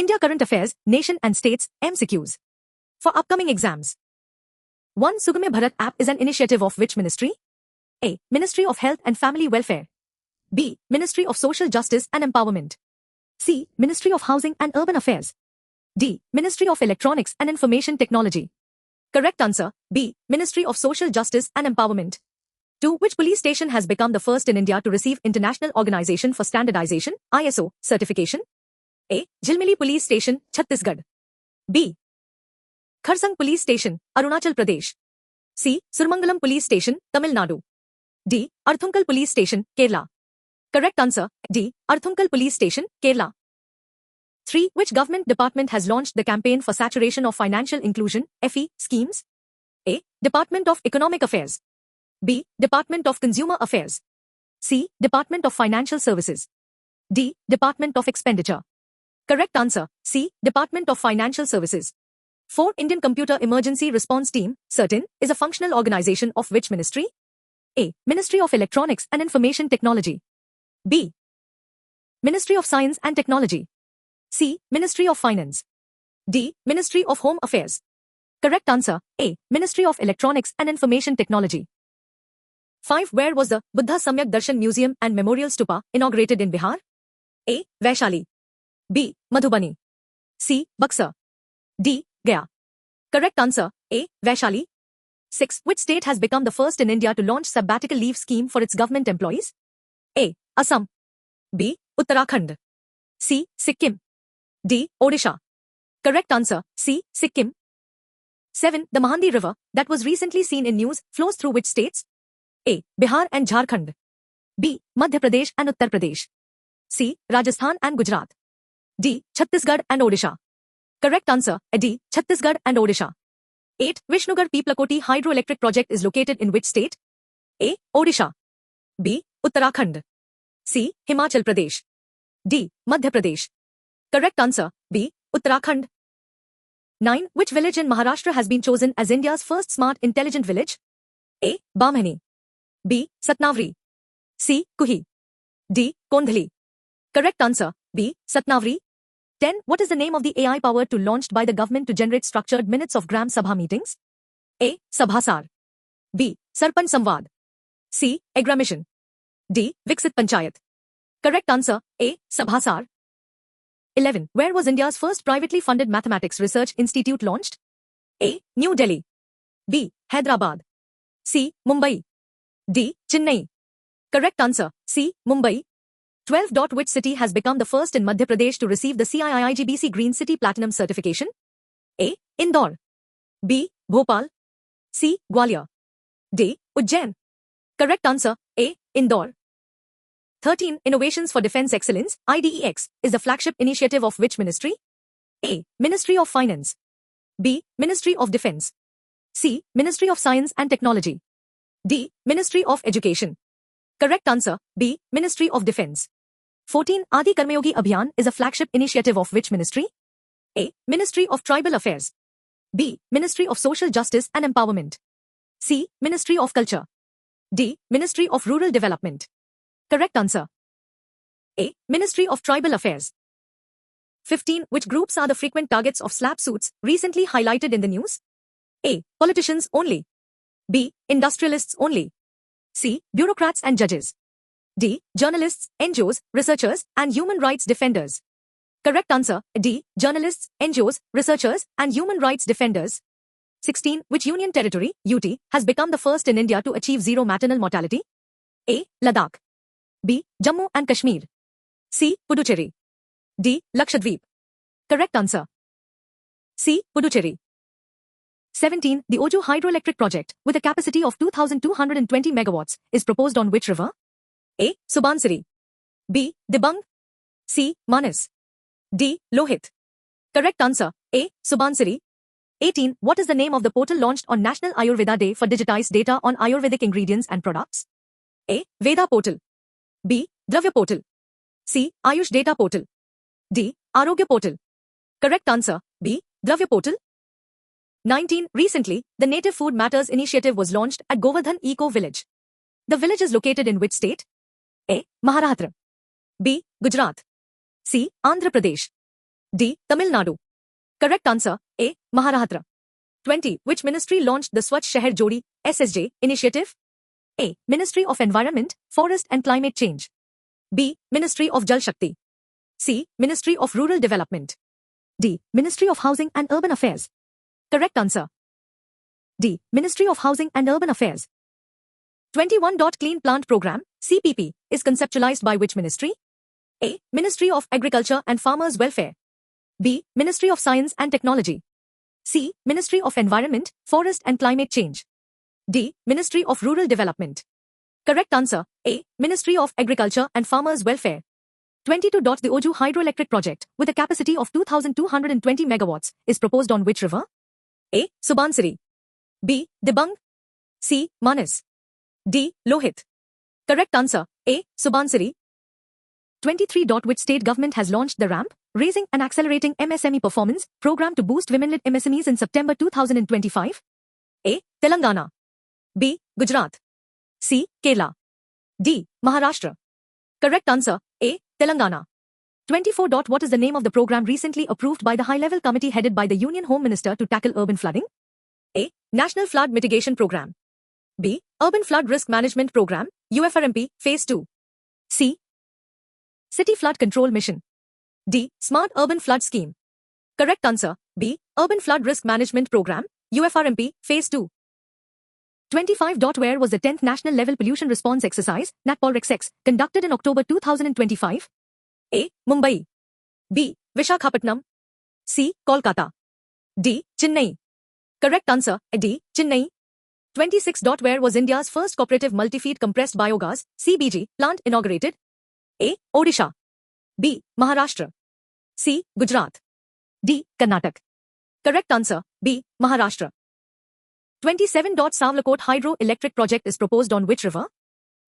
India Current Affairs, Nation and States, MCQs. For upcoming exams. 1. Sugame Bharat app is an initiative of which ministry? A. Ministry of Health and Family Welfare. B. Ministry of Social Justice and Empowerment. C. Ministry of Housing and Urban Affairs. D. Ministry of Electronics and Information Technology. Correct answer, B. Ministry of Social Justice and Empowerment. 2. Which police station has become the first in India to receive International Organization for Standardization, ISO, certification? A. Jilmili Police Station, Chhattisgarh. B. Kharsang Police Station, Arunachal Pradesh. C. Surmangalam Police Station, Tamil Nadu. D. Arthunkal Police Station, Kerala. Correct answer, D. Arthunkal Police Station, Kerala. 3. Which government department has launched the campaign for saturation of financial inclusion, FE, schemes? A. Department of Economic Affairs. B. Department of Consumer Affairs. C. Department of Financial Services. D. Department of Expenditure. Correct answer, C. Department of Financial Services. 4. Indian Computer Emergency Response Team, CERTIN, is a functional organization of which ministry? A. Ministry of Electronics and Information Technology. B. Ministry of Science and Technology. C. Ministry of Finance. D. Ministry of Home Affairs. Correct answer, A. Ministry of Electronics and Information Technology. 5. Where was the Buddha Samyak Darshan Museum and Memorial Stupa inaugurated in Bihar? A. Vaishali. B. Madhubani. C. Buxar. D. Gaya. Correct answer, A. Vaishali. 6. Which state has become the first in India to launch sabbatical leave scheme for its government employees? A. Assam. B. Uttarakhand. C. Sikkim. D. Odisha. Correct answer, C. Sikkim. 7. The Mahandi River, that was recently seen in news, flows through which states? A. Bihar and Jharkhand. B. Madhya Pradesh and Uttar Pradesh. C. Rajasthan and Gujarat. D. Chhattisgarh and Odisha. Correct answer, D. Chhattisgarh and Odisha. 8. Vishnugarh Peeplakoti hydroelectric project is located in which state? A. Odisha. B. Uttarakhand. C. Himachal Pradesh. D. Madhya Pradesh. Correct answer, B. Uttarakhand. 9. Which village in Maharashtra has been chosen as India's first smart intelligent village? A. Bamhani. B. Satnavri. C. Kuhi. D. Kondhali. Correct answer, B. Satnavri. 10. What is the name of the AI powered tool launched by the government to generate structured minutes of Gram Sabha meetings? A. Sabhasar. B. Sarpanch Samvad. C. Agramission. D. Viksit Panchayat. Correct answer, A. Sabhasar. 11. Where was India's first privately funded mathematics research institute launched? A. New Delhi. B. Hyderabad. C. Mumbai. D. Chennai. Correct answer, C. Mumbai. 12. Which city has become the first in Madhya Pradesh to receive the CII-IGBC Green City Platinum certification? A. Indore. B. Bhopal. C. Gwalior. D. Ujjain. Correct answer, A. Indore. 13. Innovations for Defence Excellence, IDEX, is the flagship initiative of which ministry? A. Ministry of Finance. B. Ministry of Defence. C. Ministry of Science and Technology. D. Ministry of Education. Correct answer, B. Ministry of Defence. 14. Adi Karmayogi Abhiyan is a flagship initiative of which ministry? A. Ministry of Tribal Affairs. B. Ministry of Social Justice and Empowerment. C. Ministry of Culture. D. Ministry of Rural Development. Correct answer, A. Ministry of Tribal Affairs. 15. Which groups are the frequent targets of slap suits, recently highlighted in the news? A. Politicians only. B. Industrialists only. C. Bureaucrats and judges. D. Journalists, NGOs, researchers, and human rights defenders. Correct answer, D. Journalists, NGOs, researchers, and human rights defenders. 16. Which union territory, UT, has become the first in India to achieve zero maternal mortality? A. Ladakh. B. Jammu and Kashmir. C. Puducherry. D. Lakshadweep. Correct answer, C. Puducherry. 17. The Oju hydroelectric project, with a capacity of 2,220 megawatts, is proposed on which river? A. Subansiri. B. Dibang. C. Manas. D. Lohit. Correct answer, A. Subansiri. 18. What is the name of the portal launched on National Ayurveda Day for digitized data on Ayurvedic ingredients and products? A. Veda Portal. B. Dravya Portal. C. Ayush Data Portal. D. Arogya Portal. Correct answer, B. Dravya Portal. 19. Recently, the Native Food Matters initiative was launched at Govardhan Eco Village. The village is located in which state? A. Maharashtra. B. Gujarat. C. Andhra Pradesh. D. Tamil Nadu. Correct answer A. Maharashtra. 20. Which ministry launched the Swachh Shahar Jodi (SSJ) initiative? A. Ministry of Environment, Forest and Climate Change. B. Ministry of Jal Shakti. C. Ministry of Rural Development. D. Ministry of Housing and Urban Affairs. Correct answer D. Ministry of Housing and Urban Affairs. 21. Clean Plant Program (CPP) is conceptualized by which ministry? A. Ministry of Agriculture and Farmers Welfare. B. Ministry of Science and Technology. C. Ministry of Environment, Forest and Climate Change. D. Ministry of Rural Development. Correct answer A. Ministry of Agriculture and Farmers Welfare. 22. The Oju hydroelectric project, with a capacity of 2,220 megawatts, is proposed on which river? A. Subansiri. B. Dibang. C. Manas. D. Lohit. Correct answer A. Subansiri. 23. Which state government has launched the RAMP, Raising and Accelerating MSME Performance program to boost women-led MSMEs in September 2025? A. Telangana. B. Gujarat. C. Kerala. D. Maharashtra. Correct answer A. Telangana. 24. What is the name of the program recently approved by the high-level committee headed by the Union Home Minister to tackle urban flooding? A. National Flood Mitigation Program. B. Urban Flood Risk Management Program, UFRMP, Phase 2. C. City Flood Control Mission. D. Smart Urban Flood Scheme. Correct answer B. Urban Flood Risk Management Program, UFRMP, Phase 2. 25. Where was the 10th National Level Pollution Response Exercise, NATPOL-REX, conducted in October 2025? A. Mumbai. B. Vishakhapatnam. C. Kolkata. D. Chennai. Correct answer D. Chennai. 26. Where was India's first cooperative multi-feed compressed biogas, CBG, plant inaugurated? A. Odisha. B. Maharashtra. C. Gujarat. D. Karnataka. Correct answer B. Maharashtra. 27. Savlakot hydro-electric project is proposed on which river?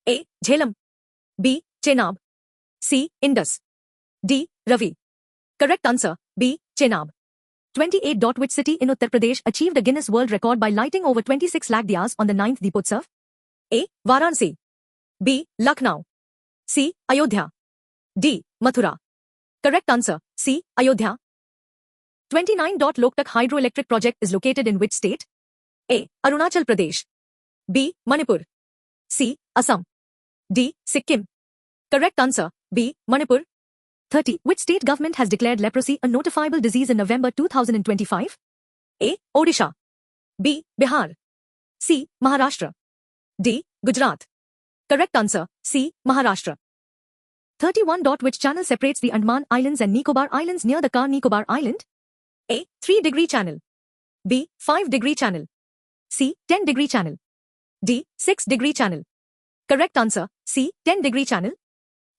A. Jhelum. B. Chenab. C. Indus. D. Ravi. Correct answer B. Chenab. 28. Which city in Uttar Pradesh achieved a Guinness World Record by lighting over 26 lakh diyas on the 9th Deepotsav? A. Varanasi. B. Lucknow. C. Ayodhya. D. Mathura. Correct answer C. Ayodhya. 29. Loktak hydroelectric project is located in which state? A. Arunachal Pradesh. B. Manipur. C. Assam. D. Sikkim. Correct answer B. Manipur. 30. Which state government has declared leprosy a notifiable disease in November 2025? A. Odisha. B. Bihar. C. Maharashtra. D. Gujarat. Correct answer C. Maharashtra. 31. Which channel separates the Andaman Islands and Nicobar Islands near the Car Nicobar Island? A. 3-degree channel. B. 5-degree channel. C. 10-degree channel. D. 6-degree channel. Correct answer C. 10-degree channel.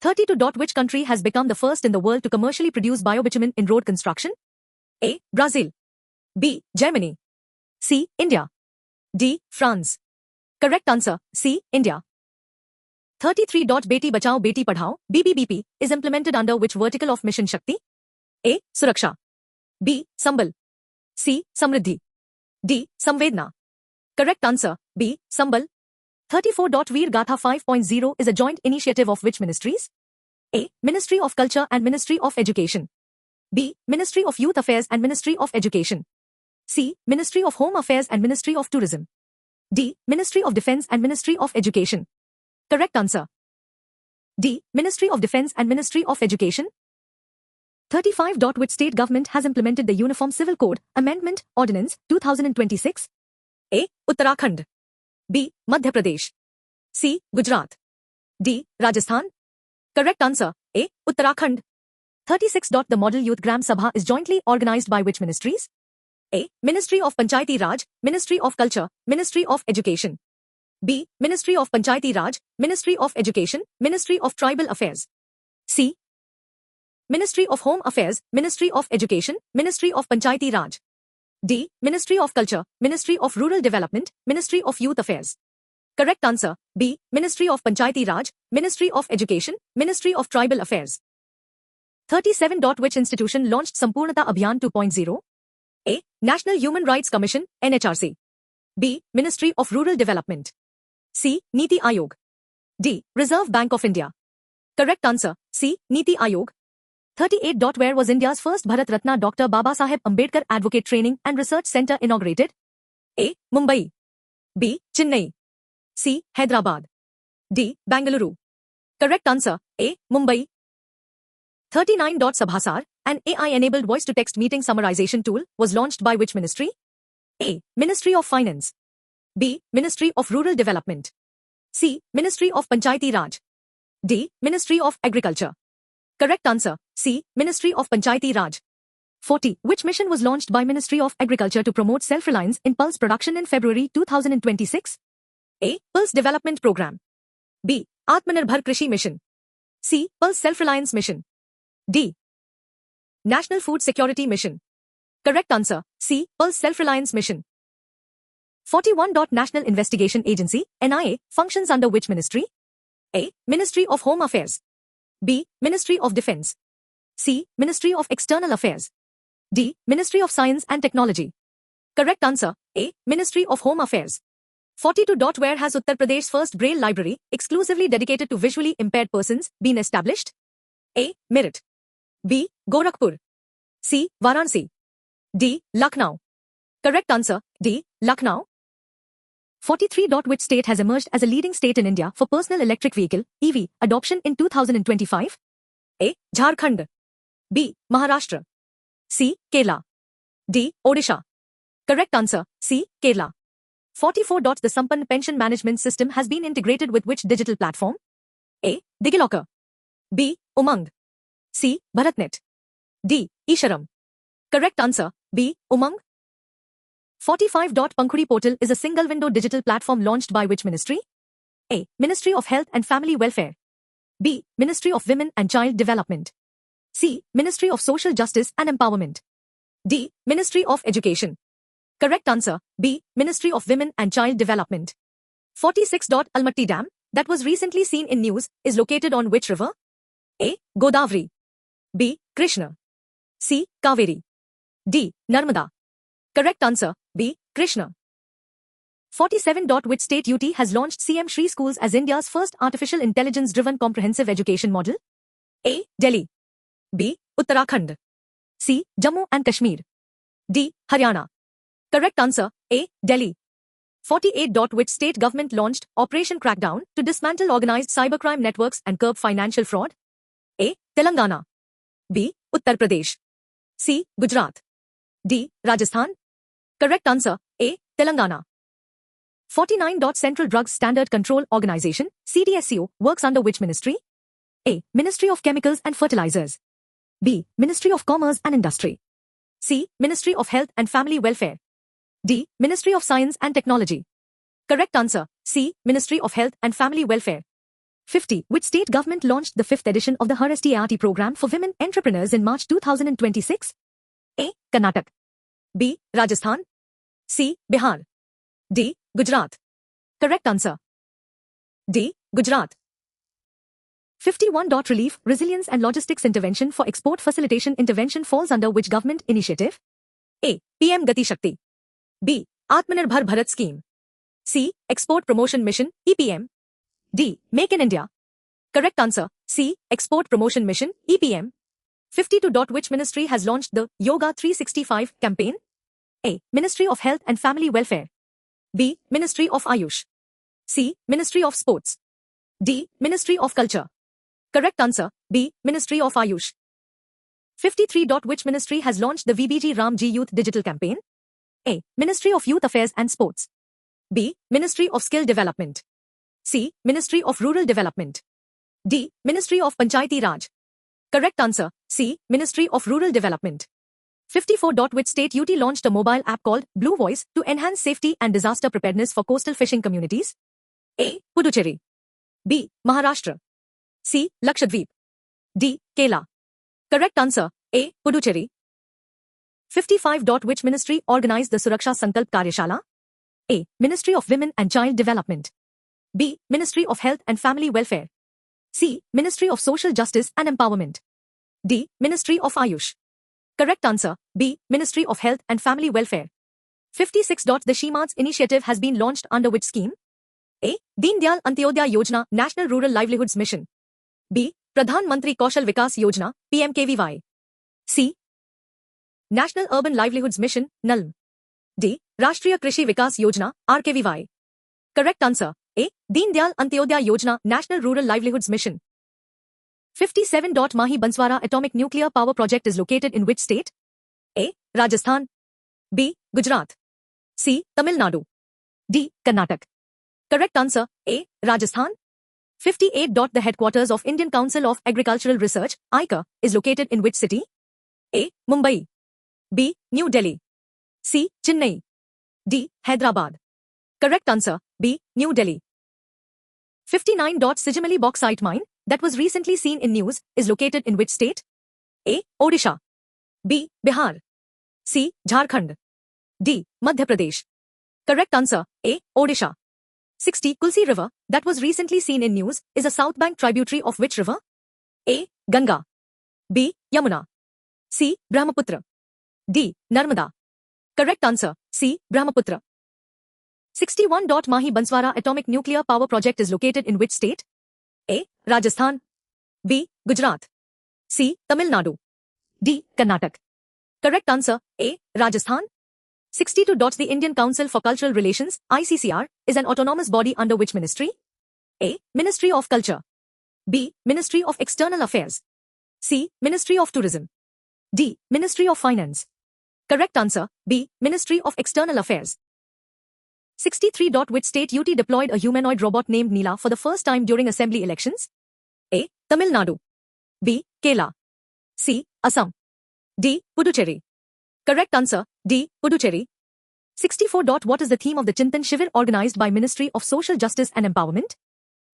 32. Which country has become the first in the world to commercially produce biobitumen in road construction? A. Brazil. B. Germany. C. India. D. France. Correct answer C. India. 33. Beti Bachao Beti Padhao BBBP is implemented under which vertical of Mission Shakti? A. Suraksha. B. Sambal. C. Samriddhi. D. Samvedna. Correct answer B. Sambal. 34. Veer Gatha 5.0 is a joint initiative of which ministries? A. Ministry of Culture and Ministry of Education. B. Ministry of Youth Affairs and Ministry of Education. C. Ministry of Home Affairs and Ministry of Tourism. D. Ministry of Defense and Ministry of Education. Correct answer D. Ministry of Defense and Ministry of Education. 35. Which state government has implemented the Uniform Civil Code Amendment Ordinance 2026? A. Uttarakhand. B. Madhya Pradesh. C. Gujarat. D. Rajasthan. Correct answer A. Uttarakhand. 36. The Model Youth Gram Sabha is jointly organized by which ministries? A. Ministry of Panchayati Raj, Ministry of Culture, Ministry of Education. B. Ministry of Panchayati Raj, Ministry of Education, Ministry of Tribal Affairs. C. Ministry of Home Affairs, Ministry of Education, Ministry of Panchayati Raj. D. Ministry of Culture, Ministry of Rural Development, Ministry of Youth Affairs. Correct answer B. Ministry of Panchayati Raj, Ministry of Education, Ministry of Tribal Affairs. 37. Which institution launched Sampurnata Abhiyan 2.0? A. National Human Rights Commission, NHRC. B. Ministry of Rural Development. C. Niti Aayog. D. Reserve Bank of India. Correct answer C. Niti Aayog. 38. Where was India's first Bharat Ratna Dr. Babasaheb Ambedkar Advocate Training and Research Center inaugurated? A. Mumbai. B. Chennai. C. Hyderabad. D. Bangalore. Correct answer, A. Mumbai. 39. Sabhasar, an AI-enabled voice-to-text meeting summarization tool, was launched by which ministry? A. Ministry of Finance. B. Ministry of Rural Development. C. Ministry of Panchayati Raj. D. Ministry of Agriculture. Correct answer, C. Ministry of Panchayati Raj. 40. Which mission was launched by Ministry of Agriculture to promote self-reliance in pulse production in February 2026? A. Pulse Development Program. B. Atmanirbhar Krishi Mission. C. Pulse Self-Reliance Mission. D. National Food Security Mission. Correct answer, C. Pulse Self-Reliance Mission. 41. National Investigation Agency, NIA, functions under which ministry? A. Ministry of Home Affairs. B. Ministry of Defense. C. Ministry of External Affairs. D. Ministry of Science and Technology. Correct answer, A. Ministry of Home Affairs. 42. Where has Uttar Pradesh's first Braille library, exclusively dedicated to visually impaired persons, been established? A. Meerut. B. Gorakhpur. C. Varanasi. D. Lucknow. Correct answer, D. Lucknow. 43. Which state has emerged as a leading state in India for personal electric vehicle, EV, adoption in 2025? A. Jharkhand. B. Maharashtra. C. Kerala. D. Odisha. Correct answer, C. Kerala. 44. The Sampann pension management system has been integrated with which digital platform? A. DigiLocker. B. Umang. C. BharatNet. D. Isharam. Correct answer, B. Umang. 45. Pankhuri Portal is a single-window digital platform launched by which ministry? A. Ministry of Health and Family Welfare. B. Ministry of Women and Child Development. C. Ministry of Social Justice and Empowerment. D. Ministry of Education. Correct answer, B. Ministry of Women and Child Development. 46. Almaty Dam, that was recently seen in news, is located on which river? A. Godavari. B. Krishna. C. Kaveri. D. Narmada. Correct answer, B. Krishna. 47. Which state UT has launched CM Shri Schools as India's first artificial intelligence-driven comprehensive education model? A. Delhi. B. Uttarakhand. C. Jammu and Kashmir. D. Haryana. Correct answer, A. Delhi. 48. Which state government launched Operation Crackdown to dismantle organized cybercrime networks and curb financial fraud? A. Telangana. B. Uttar Pradesh. C. Gujarat. D. Rajasthan. Correct answer, A. Telangana. 49. Central Drugs Standard Control Organization, CDSCO, works under which ministry? A. Ministry of Chemicals and Fertilizers. B. Ministry of Commerce and Industry. C. Ministry of Health and Family Welfare. D. Ministry of Science and Technology. Correct answer, C. Ministry of Health and Family Welfare. 50. Which state government launched the 5th edition of the Har START program for women entrepreneurs in March 2026? A. Karnataka. B. Rajasthan. C. Bihar. D. Gujarat. Correct answer, D. Gujarat. 51. Relief, Resilience and Logistics Intervention for Export Facilitation Intervention falls under which government initiative? A. PM Gati Shakti. B. Atmanirbhar Bharat Scheme. C. Export Promotion Mission, EPM. D. Make in India. Correct answer, C. Export Promotion Mission, EPM. 52. Which ministry has launched the Yoga 365 campaign? A. Ministry of Health and Family Welfare. B. Ministry of Ayush. C. Ministry of Sports. D. Ministry of Culture. Correct answer, B. Ministry of Ayush. 53. Which ministry has launched the VBG Ramji Youth Digital Campaign? A. Ministry of Youth Affairs and Sports. B. Ministry of Skill Development. C. Ministry of Rural Development. D. Ministry of Panchayati Raj. Correct answer, C. Ministry of Rural Development. 54. Which state UT launched a mobile app called Blue Voice to enhance safety and disaster preparedness for coastal fishing communities? A. Puducherry. B. Maharashtra. C. Lakshadweep. D. Kerala. Correct answer, A. Puducherry. 55. Which ministry organized the Suraksha Sankalp Karyashala? A. Ministry of Women and Child Development. B. Ministry of Health and Family Welfare. C. Ministry of Social Justice and Empowerment. D. Ministry of Ayush. Correct answer, B. Ministry of Health and Family Welfare. 56. The She-Marts initiative has been launched under which scheme? A. Deen Dayal Antyodaya Yojana National Rural Livelihoods Mission. B. Pradhan Mantri Kaushal Vikas Yojana, PMKVY. C. National Urban Livelihoods Mission, NULM. D. Rashtriya Krishi Vikas Yojana, RKVY. Correct answer. A. Deen Dayal Antyodaya Yojana, National Rural Livelihoods Mission. 57. Mahi Banswara Atomic Nuclear Power Project is located in which state? A. Rajasthan. B. Gujarat. C. Tamil Nadu. D. Karnataka. Correct answer. A. Rajasthan. 58. The headquarters of Indian Council of Agricultural Research, ICAR, is located in which city? A. Mumbai. B. New Delhi. C. Chennai. D. Hyderabad. Correct answer. B. New Delhi. 59. Sijamali bauxite mine, that was recently seen in news, is located in which state? A. Odisha. B. Bihar. C. Jharkhand. D. Madhya Pradesh. Correct answer. A. Odisha. 60. Kulsi River, that was recently seen in news, is a south bank tributary of which river? A. Ganga. B. Yamuna. C. Brahmaputra. D. Narmada. Correct answer. C. Brahmaputra. 61. Mahi Banswara Atomic Nuclear Power Project is located in which state? A. Rajasthan. B. Gujarat. C. Tamil Nadu. D. Karnataka. Correct answer. A. Rajasthan. 62. The Indian Council for Cultural Relations, ICCR, is an autonomous body under which ministry? A. Ministry of Culture. B. Ministry of External Affairs. C. Ministry of Tourism. D. Ministry of Finance. Correct answer. B. Ministry of External Affairs. 63. Which state UT deployed a humanoid robot named Neela for the first time during assembly elections? A. Tamil Nadu. B. Kerala. C. Assam. D. Puducherry. Correct answer. D. Puducherry. 64. What is the theme of the Chintan Shivir organized by Ministry of Social Justice and Empowerment?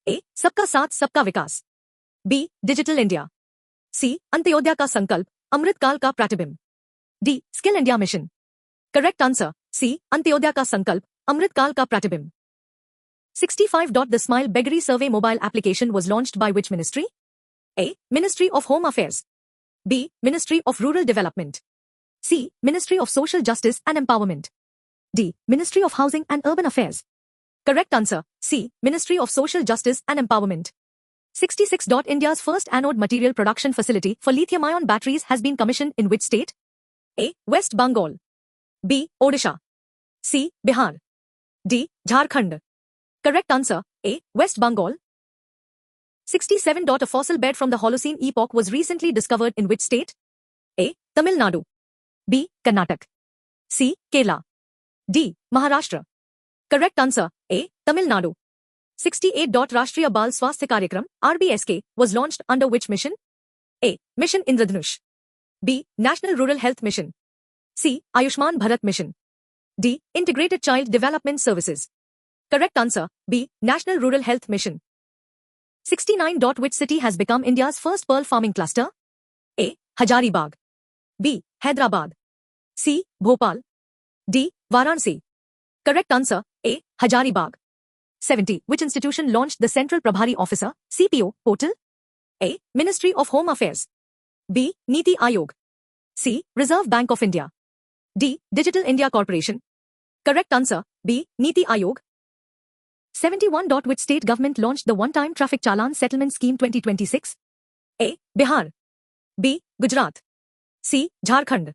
A. Sabka Saath Sabka Vikas. B. Digital India. C. Antyodaya Ka Sankalp, Amrit Kal Ka Pratibimb. D. Skill India Mission. Correct answer. C. Antyodaya Ka Sankalp, Amrit Kal Ka Pratibimb. 65. The Smile Beggary Survey mobile application was launched by which ministry? A. Ministry of Home Affairs. B. Ministry of Rural Development. C. Ministry of Social Justice and Empowerment. D. Ministry of Housing and Urban Affairs. Correct answer. C. Ministry of Social Justice and Empowerment. 66. India's first anode material production facility for lithium-ion batteries has been commissioned in which state? A. West Bengal. B. Odisha. C. Bihar. D. Jharkhand. Correct answer. A. West Bengal. 67. A fossil bed from the Holocene epoch was recently discovered in which state? A. Tamil Nadu. B. Karnataka. C. Kerala. D. Maharashtra. Correct answer. A. Tamil Nadu. 68. Rashtriya Bal Swasthya Karyakram, RBSK, was launched under which mission? A. Mission Indradhanush. B. National Rural Health Mission. C. Ayushman Bharat Mission. D. Integrated Child Development Services. Correct answer. B. National Rural Health Mission. 69. Which city has become India's first pearl farming cluster? A. Hazaribagh. B. Hyderabad. C. Bhopal. D. Varanasi. Correct answer. A. Hazaribagh. 70. Which institution launched the Central Prabhari Officer, CPO, portal? A. Ministry of Home Affairs. B. Niti Aayog. C. Reserve Bank of India. D. Digital India Corporation. Correct answer. B. Niti Aayog. 71. Which state government launched the one-time traffic challan settlement scheme 2026? A. Bihar. B. Gujarat. C. Jharkhand.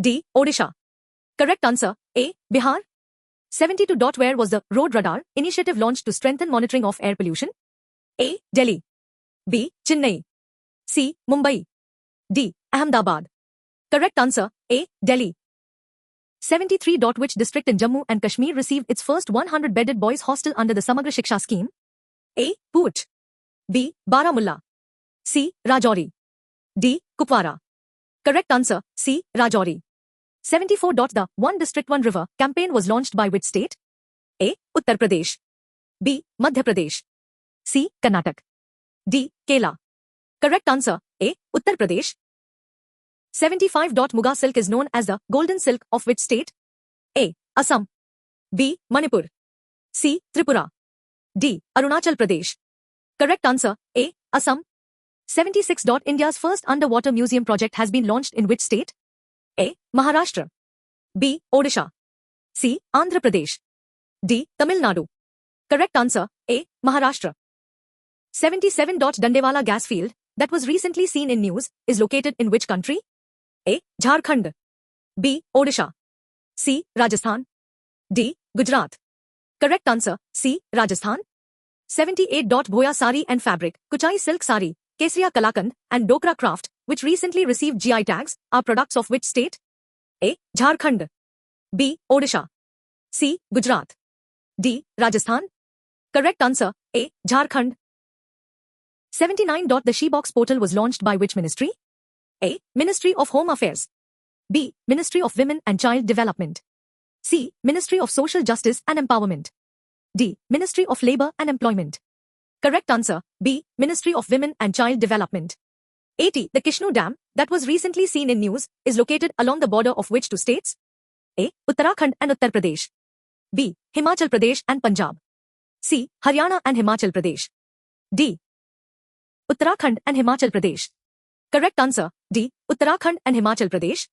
D. Odisha. Correct answer. A. Bihar. 72. Where was the Road Radar initiative launched to strengthen monitoring of air pollution? A. Delhi. B. Chennai. C. Mumbai. D. Ahmedabad. Correct answer. A. Delhi. 73. Which district in Jammu and Kashmir received its first 100-bedded boys' hostel under the Samagra Shiksha scheme? A. Poonch. B. Baramulla. C. Rajouri. D. Kupwara. Correct answer. C. Rajouri. 74. The One District One River campaign was launched by which state? A. Uttar Pradesh. B. Madhya Pradesh. C. Karnataka. D. Kerala. Correct answer. A. Uttar Pradesh. 75. Muga silk is known as the golden silk of which state? A. Assam. B. Manipur. C. Tripura. D. Arunachal Pradesh. Correct answer. A. Assam. 76. India's first underwater museum project has been launched in which state? A. Maharashtra. B. Odisha. C. Andhra Pradesh. D. Tamil Nadu. Correct answer. A. Maharashtra. 77. Dandewala gas field, that was recently seen in news is located in which country? A. Jharkhand. B. Odisha. C. Rajasthan. D. Gujarat. Correct answer, C. Rajasthan. 78. Bhoya sari and fabric, Kuchai silk sari, Kesriya Kalakand, and Dokra craft, which recently received GI tags, are products of which state? A. Jharkhand. B. Odisha. C. Gujarat. D. Rajasthan. Correct answer, A. Jharkhand. 79. The She-Box portal was launched by which ministry? A. Ministry of Home Affairs. B. Ministry of Women and Child Development. C. Ministry of Social Justice and Empowerment. D. Ministry of Labour and Employment. Correct answer, B. Ministry of Women and Child Development. 80. The Kishnu Dam, that was recently seen in news, is located along the border of which two states? A. Uttarakhand and Uttar Pradesh. B. Himachal Pradesh and Punjab. C. Haryana and Himachal Pradesh. D. Uttarakhand and Himachal Pradesh. Correct answer, D. Uttarakhand and Himachal Pradesh.